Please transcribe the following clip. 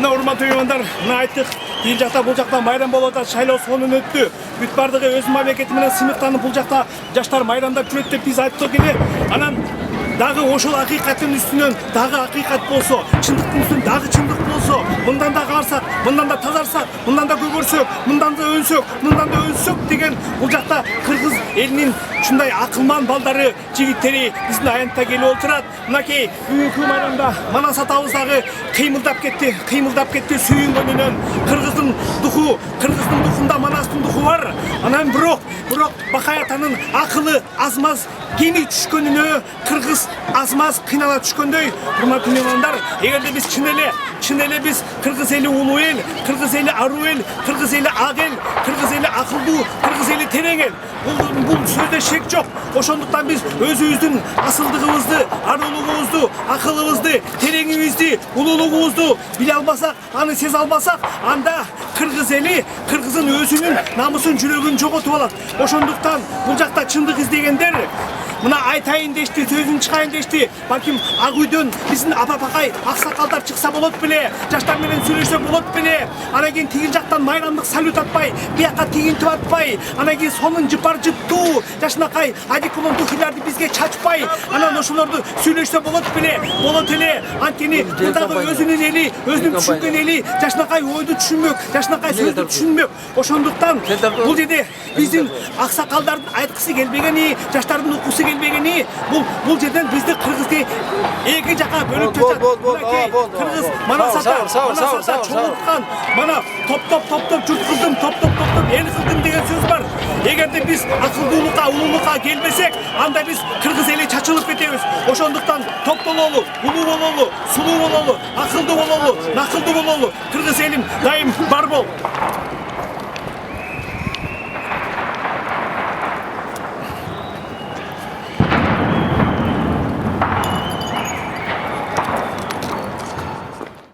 Мына урматтуу меймандар, мына айттык. Ил жакта бул жакта майрам болуп атат, шайлоо сонун өттү. Бүт бардыгы өз мамлекети менен сыймыктанып бул жакта жаштар майрамдап жүрөт деп биз айттык эле. Анан дагы ошол акыйкаттын үстүнөн дагы акыйкат болсо, чындыктын үстүнөн дагы чындык болсо, мындан да карсак, мындан да тазарсак, мындан да көгөрсөк, мындан да өнсөк деген бул жакта кыргыз элинин ушундай акылман балдары, жигиттери биздин аянтта келип отурат. Мынакей бүгүнкү майрамда Манас атабыз дагы кыймылдап кетти сүйүнгөнүнөн. Кыргыздын духунда Манастын духу бар. Анан бирок Бакай атанын акылы азмаз кеми түшкөнүнө кыргыз азмаз кыйнала түшкөндөй. Урматтуу меймандар, эгерде биз чын эле биз кыргыз эли улуу эл, кыргыз эли аруу эл, кыргыз эли ак эл, кыргыз эли акылдуу, кыргыз эли терең эл. Бул сөздө шек жок. Ошондуктан биз өзүбүздүн асылдыгыбызды, арулугубузду, акылыбызды, тереңибизди, улуулугубузду биле албасак, аны сезе албасак, анда кыргыз эли кыргыздын өзүнүн намысын, жүрөгүн жоготуп алат. Ошондуктан бул жакта чындык издегендер мына айтайын дешти, сөзүн чыгайын дешти. Балким ак үйдөн биздин апа-пакай аксакалдар чыкса болот беле, жаштар менен сүйлөшсө болот беле. Анан кийин тигил жактан майрамдык салют атпай, бияка тигинтип атпай, анан кийин сонун жыпар жыттуу жашынакай адикулон тухиларды бизге чачпай, анан ошолорду сүйлөшсө болот беле. Болот эле. Анткени мындагы өзүнүн эли, өзүнүн түшүнгөн эли жашынакай ойду түшүнмөк, жашынакай сөздү түшүнмөк. Ошондуктан бул жерде биздин аксакалдардын айткысы келбегени, жаштардын уккусу келбегени, бул жерден бизди кыргызды эки жака бөлүп жатат. Кыргыз Манас ата чоңуткан, мана топ журт кылдым, топ эл кылдым деген сөз бар. Эгерде биз акылдуулукка, улуулукка келбесек, анда биз кыргыз эли чачылып кетебиз. Ошондуктан топ бололу, улуу бололу, сулуу бололу, акылдуу бололу, накылдуу бололу. Кыргыз элим дайым бар бол.